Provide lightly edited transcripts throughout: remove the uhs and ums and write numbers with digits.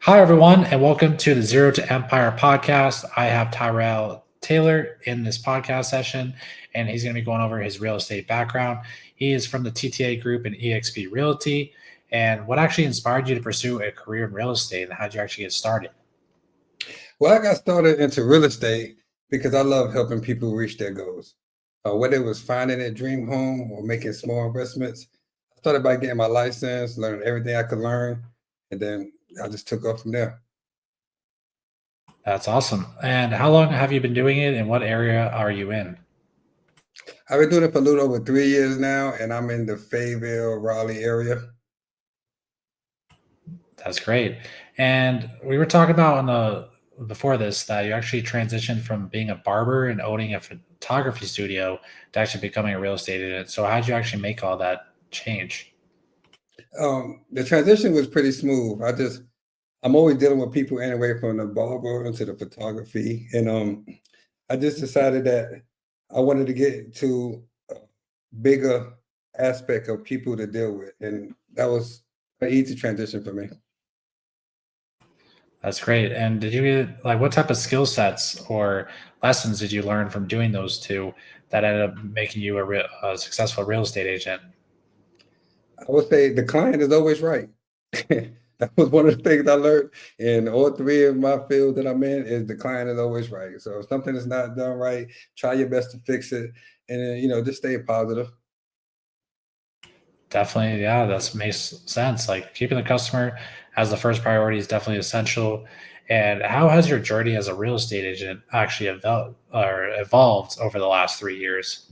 Hi, everyone, and welcome to the Zero to Empire podcast. I have Tyrell Taylor in this podcast session, and he's going to be going over his real estate background. He is from the TTA Group and EXP Realty. And what actually inspired you to pursue a career in real estate, and how did you actually get started? Well, I got started into real estate because I love helping people reach their goals. Whether it was finding a dream home or making small investments, I started by getting my license, learning everything I could learn, and then I just took off from there. That's awesome. And how long have you been doing it, and what area are you in? I've been doing it for a little over 3 years now, and I'm in the Fayetteville, Raleigh area. That's great. And we were talking about on the before this that you actually transitioned from being a barber and owning a photography studio to actually becoming a real estate agent. So how did you actually make all that change? The transition was pretty smooth. I'm always dealing with people anyway, from the barber into the photography, and I just decided that I wanted to get to a bigger aspect of people to deal with, and that was an easy transition for me. That's great. And did you get like what type of skill sets or lessons did you learn from doing those two that ended up making you a successful real estate agent? I would say the client is always right. That was one of the things I learned in all three of my fields that I'm in, is the client is always right. So if something is not done right, try your best to fix it, and then, just stay positive. Definitely, yeah, that makes sense. Like keeping the customer as the first priority is definitely essential. And how has your journey as a real estate agent actually evolved over the last 3 years?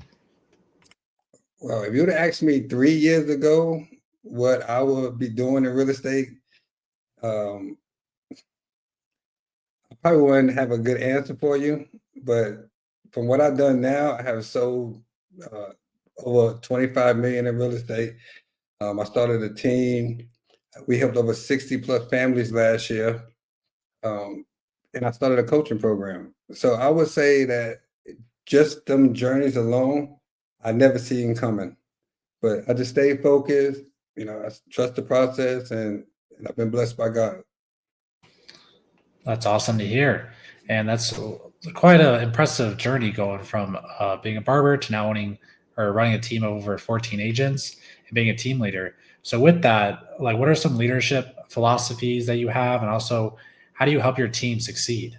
Well, if you would have asked me 3 years ago what I would be doing in real estate, um, I probably wouldn't have a good answer for you. But from what I've done now, I have sold uh, over 25 million in real estate. I started a team. We helped over 60 plus families last year. Um, and I started a coaching program. So I would say that just them journeys alone, I never see them coming. But I just stay focused. I trust the process, and I've been blessed by God. That's awesome to hear. And that's quite an impressive journey going from being a barber to now owning or running a team of over 14 agents and being a team leader. So, with that, like, what are some leadership philosophies that you have? And also, how do you help your team succeed?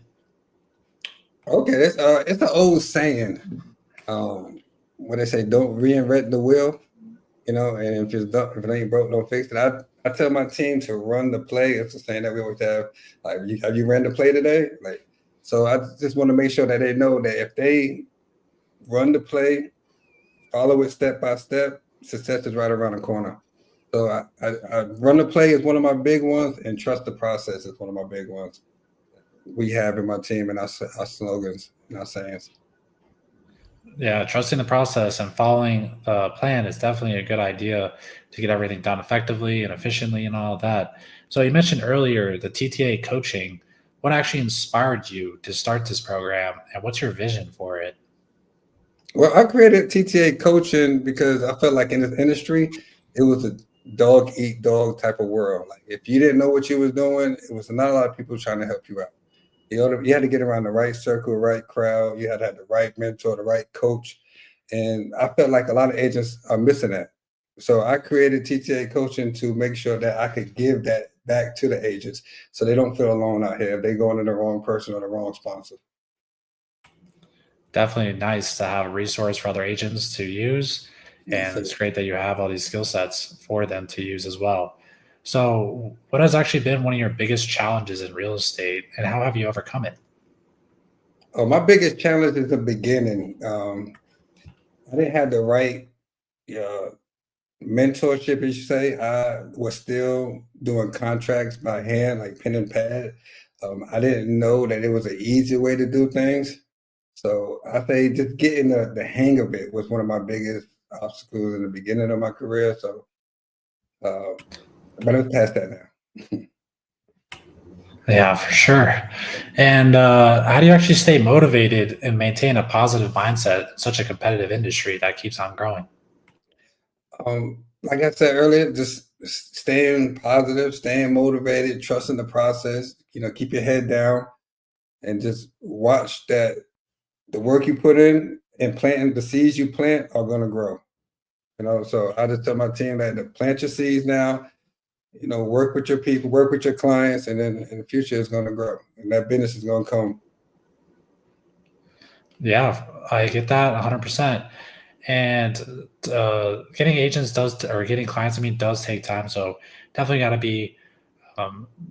Okay, it's an old saying. What they say, don't reinvent the wheel. And if it ain't broke, don't fix it. I tell my team to run the play. It's the saying that we always have. Like, have you ran the play today? Like, so I just want to make sure that they know that if they run the play, follow it step by step, success is right around the corner. So I run the play is one of my big ones, and trust the process is one of my big ones we have in my team, and our slogans and our sayings. Yeah, trusting the process and following the plan is definitely a good idea to get everything done effectively and efficiently and all of that. So, you mentioned earlier the TTA coaching. What actually inspired you to start this program, and what's your vision for it? Well, I created TTA coaching because I felt like in this industry, it was a dog eat dog type of world. Like, if you didn't know what you was doing, it was not a lot of people trying to help you out. You had to get around the right circle, right crowd. You had to have the right mentor, the right coach. And I felt like a lot of agents are missing that. So I created TTA coaching to make sure that I could give that back to the agents so they don't feel alone out here if they going to the wrong person or the wrong sponsor. Definitely nice to have a resource for other agents to use. Yes, And sir. it's great that you have all these skill sets for them to use as well. So, what has actually been one of your biggest challenges in real estate, and how have you overcome it? Oh, my biggest challenge is the beginning. I didn't have the right uh, mentorship, as you say. I was still doing contracts by hand, like pen and pad. I didn't know that it was an easy way to do things. So I say just getting the hang of it was one of my biggest obstacles in the beginning of my career. So, uh, but I'm past that now. Yeah, for sure. And how do you actually stay motivated and maintain a positive mindset in such a competitive industry that keeps on growing? Like I said earlier, just staying positive, staying motivated, trusting the process. Keep your head down and just watch that the work you put in and planting the seeds you plant are going to grow. So I just tell my team that to plant your seeds now. Work with your people, work with your clients, and then in the future it's going to grow, and that business is going to come. Yeah, I get that 100%. And getting agents or getting clients, does take time. So definitely got to be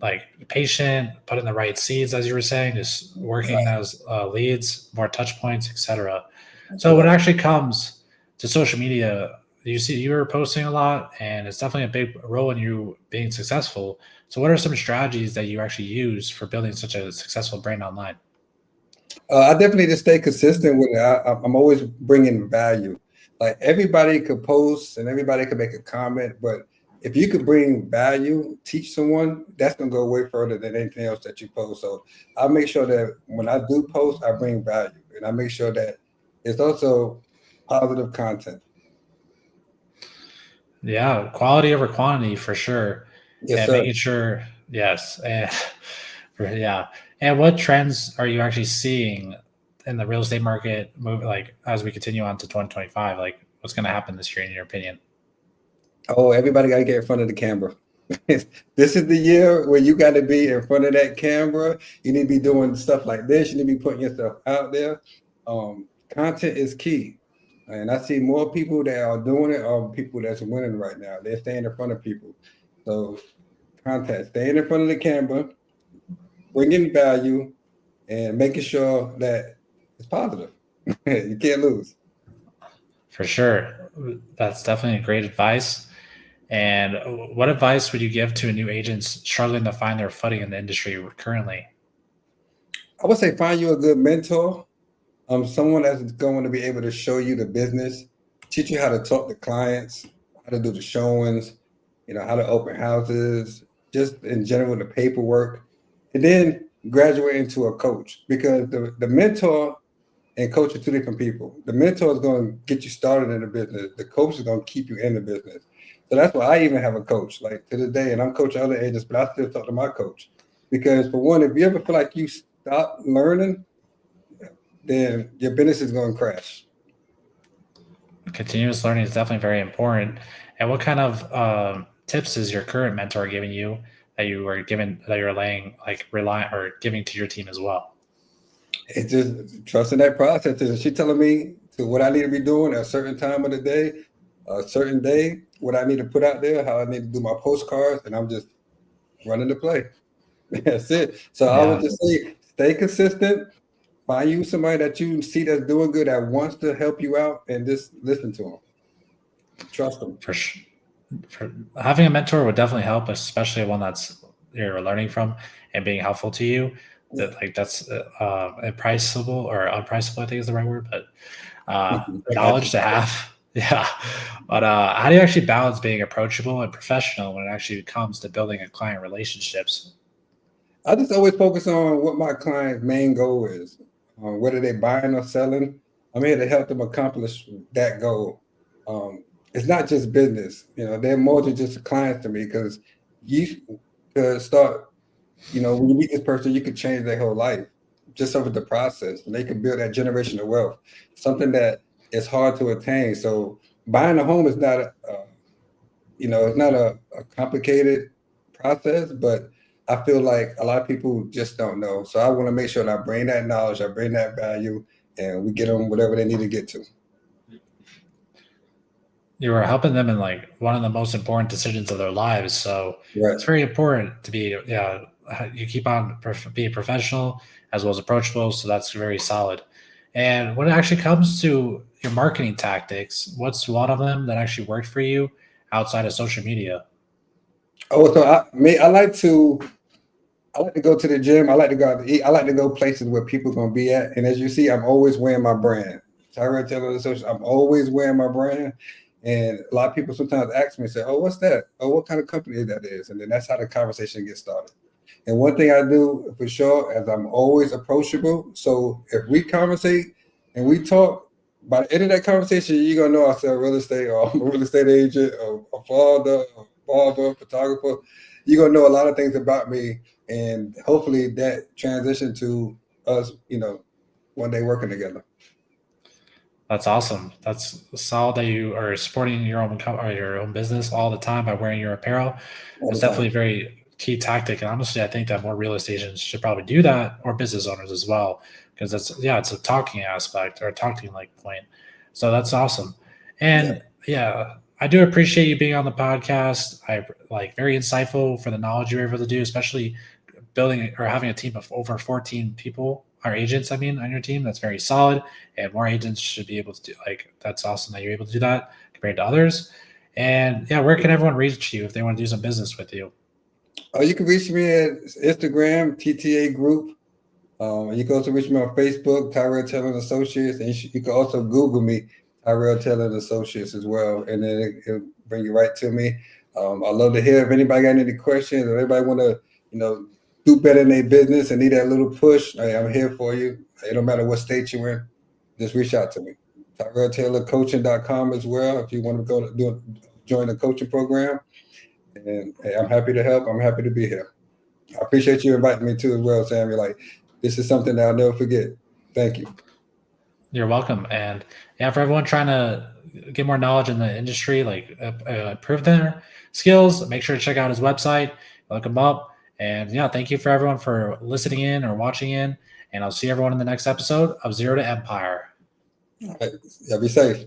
like patient, put in the right seeds, as you were saying, just working those leads, more touch points, etc. So when it actually comes to social media, you see you were posting a lot, and it's definitely a big role in you being successful. So what are some strategies that you actually use for building such a successful brand online? I definitely just stay consistent with it. I'm always bringing value. Like everybody could post and everybody could make a comment, but if you could bring value, teach someone, that's gonna go way further than anything else that you post. So I make sure that when I do post, I bring value, and I make sure that it's also positive content. Yeah, quality over quantity for sure, Yes, and sir. making sure, yes, and yeah. And what trends are you actually seeing in the real estate market move, like as we continue on to 2025? Like what's going to happen this year in your opinion? Oh, everybody got to get in front of the camera. This is the year where you got to be in front of that camera. You need to be doing stuff like this. You need to be putting yourself out there. Content is key. And I see more people that are doing it are people that's winning right now. They're staying in front of people. So content, staying in front of the camera, bringing value, and making sure that it's positive. You can't lose. For sure. That's definitely great advice. And what advice would you give to a new agent struggling to find their footing in the industry currently? I would say find you a good mentor, someone that's going to be able to show you the business, teach you how to talk to clients, how to do the showings, how to open houses, just in general, the paperwork, and then graduate into a coach, because the mentor and coach are two different people. The mentor is going to get you started in the business. The coach is going to keep you in the business. So that's why I even have a coach, like to this day, and I'm coaching other agents, but I still talk to my coach, because for one, if you ever feel like you stop learning, then your business is going to crash. Continuous learning is definitely very important. And what kind of tips is your current mentor giving you that you were given that you're laying like rely or giving to your team as well? It's just trusting that process. Is she telling me to what I need to be doing at a certain time of the day, a certain day, what I need to put out there, how I need to do my postcards, and I'm just running the play. That's it. So I would Yeah, just say stay consistent, find you somebody that you see that's doing good, that wants to help you out, and just listen to them. Trust them. for sure. For having a mentor would definitely help, especially one that's you're learning from and being helpful to you. That like that's impriceable or unpriceable, I think is the right word, but I got knowledge you. to have. Yeah. But how do you actually balance being approachable and professional when it actually comes to building a client relationships? I just always focus on what my client's main goal is, whether they're buying or selling. I'm here to help them accomplish that goal. It's not just business, they're more than just clients to me, because you could start, when you meet this person, you could change their whole life just over the process, and they can build that generational wealth, something that is hard to attain. So buying a home is not it's not a complicated process, but I feel like a lot of people just don't know. So I want to make sure that I bring that knowledge, I bring that value, and we get them whatever they need to get to. You are helping them in like one of the most important decisions of their lives. So Right. it's very important to be, yeah, you keep on being professional as well as approachable. So that's very solid. And when it actually comes to your marketing tactics, what's one of them that actually worked for you outside of social media? Oh, so I like to go to the gym. I like to go out to eat. I like to go places where people are gonna be at. And as you see, I'm always wearing my brand. Tyrell Taylor Associates, I'm always wearing my brand. And a lot of people sometimes ask me, say, "Oh, what's that? Oh, what kind of company that is?" And then that's how the conversation gets started. And one thing I do for sure is I'm always approachable. So if we conversate and we talk, by the end of that conversation, you're gonna know I sell real estate, or I'm a real estate agent, or a father, barber, photographer, you're gonna know a lot of things about me, and hopefully that transition to us, one day working together. That's awesome. That's solid that you are supporting your or your own business all the time by wearing your apparel. All It's the definitely a time. very key tactic, and honestly, I think that more real estate agents should probably do that, or business owners as well, because it's a talking aspect or a talking like point. So that's awesome, Yeah. and yeah, I do appreciate you being on the podcast. I like very insightful for the knowledge you're able to do, especially building or having a team of over 14 people or agents, I mean, on your team. That's very solid, and more agents should be able to do, like, that's awesome that you're able to do that compared to others. And yeah, where can everyone reach you if they want to do some business with you? You can reach me at Instagram, TTA Group. You can also reach me on Facebook, Tyrell Taylor and Associates, and you can also Google me, Tyrell Taylor and Associates as well, and then it'll bring you right to me. I'd love to hear if anybody got any questions or anybody want to, do better in their business and need that little push. Hey, I'm here for you. It don't matter what state you're in, just reach out to me. TyrellTaylorCoaching.com as well if you want to go to join the coaching program. And hey, I'm happy to help. I'm happy to be here. I appreciate you inviting me too as well, Sam. You're like, this is something that I'll never forget. Thank you. You're welcome. And yeah, for everyone trying to get more knowledge in the industry, like improve their skills, make sure to check out his website, look him up. And yeah, thank you for everyone for listening in or watching in. And I'll see everyone in the next episode of Zero to Empire. All right. Y'all be safe.